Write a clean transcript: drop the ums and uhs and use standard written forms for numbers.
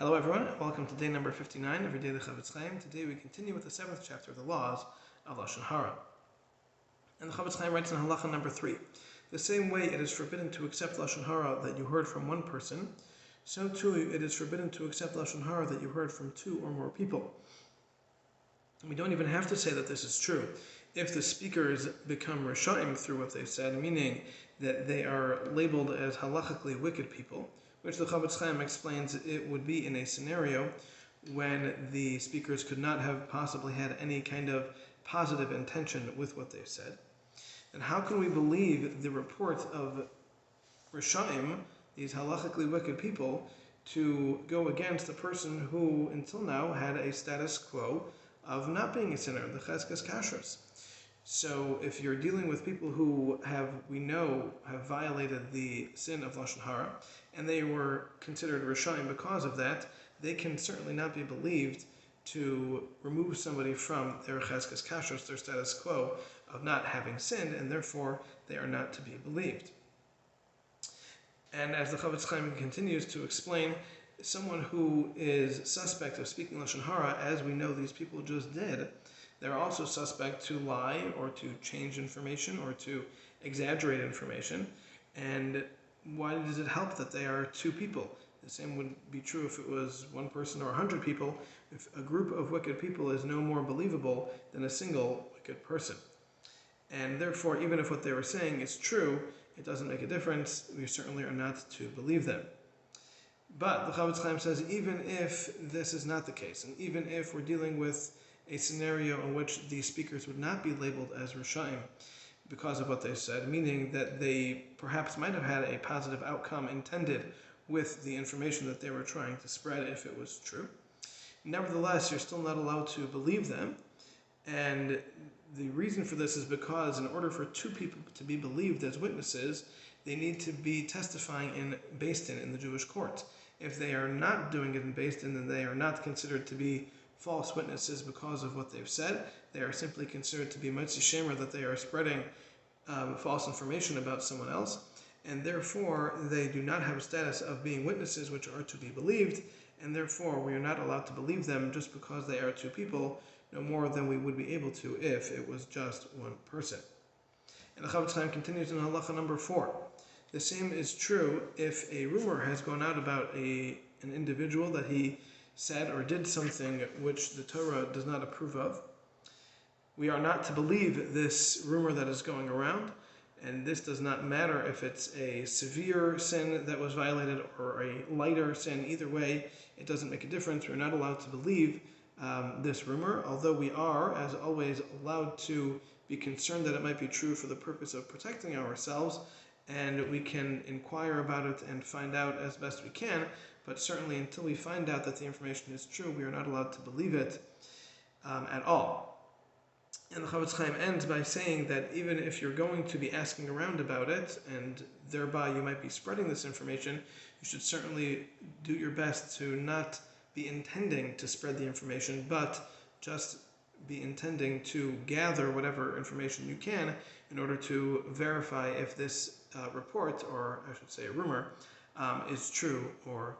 Hello everyone, welcome to day number 59 of your daily Chofetz Chaim. Today we continue with the 7th chapter of the laws of Lashon Hara. And the Chofetz Chaim writes in halacha number 3, the same way it is forbidden to accept Lashon Hara that you heard from one person, so too it is forbidden to accept Lashon Hara that you heard from two or more people. And we don't even have to say that this is true. If the speakers become Rishaim through what they said, meaning that they are labeled as halachically wicked people, which the Chofetz Chaim explains it would be in a scenario when the speakers could not have possibly had any kind of positive intention with what they've said. And how can we believe the report of Rishaim, these halachically wicked people, to go against a person who until now had a status quo of not being a sinner, the Cheskes Kashrus? So if you're dealing with people who we know have violated the sin of Lashon Hara, and they were considered Rishaim because of that, they can certainly not be believed to remove somebody from their Cheskes Kashrus, their status quo of not having sinned, and therefore they are not to be believed. And as the Chofetz Chaim continues to explain, someone who is suspect of speaking Lashon Hara, as we know these people just did, they're also suspect to lie or to change information or to exaggerate information. And why does it help that they are two people? The same would be true if it was one person or 100 people. If a group of wicked people is no more believable than a single wicked person. And therefore, even if what they were saying is true, it doesn't make a difference. We certainly are not to believe them. But the Chofetz Chaim says, even if this is not the case, and even if we're dealing with a scenario in which the speakers would not be labeled as Rishaim because of what they said, meaning that they perhaps might have had a positive outcome intended with the information that they were trying to spread if it was true. Nevertheless, you're still not allowed to believe them, and the reason for this is because in order for two people to be believed as witnesses, they need to be testifying in Beis Din, in the Jewish court. If they are not doing it in Beis Din, then they are not considered to be false witnesses because of what they've said. They are simply considered to be Motzi Shemer, that they are spreading false information about someone else, and therefore they do not have a status of being witnesses which are to be believed, and therefore we are not allowed to believe them just because they are two people, no more than we would be able to if it was just one person. And the Chofetz Chaim continues in halacha number 4. The same is true if a rumor has gone out about an individual that he said or did something which the Torah does not approve of. We are not to believe this rumor that is going around, and this does not matter if it's a severe sin that was violated or a lighter sin. Either way, it doesn't make a difference. We're not allowed to believe this rumor, although we are, as always, allowed to be concerned that it might be true for the purpose of protecting ourselves, and we can inquire about it and find out as best we can, but certainly until we find out that the information is true, we are not allowed to believe it at all. And the Chofetz Chaim ends by saying that even if you're going to be asking around about it, and thereby you might be spreading this information, you should certainly do your best to not be intending to spread the information, but just be intending to gather whatever information you can in order to verify if this report, or I should say a rumor, is true or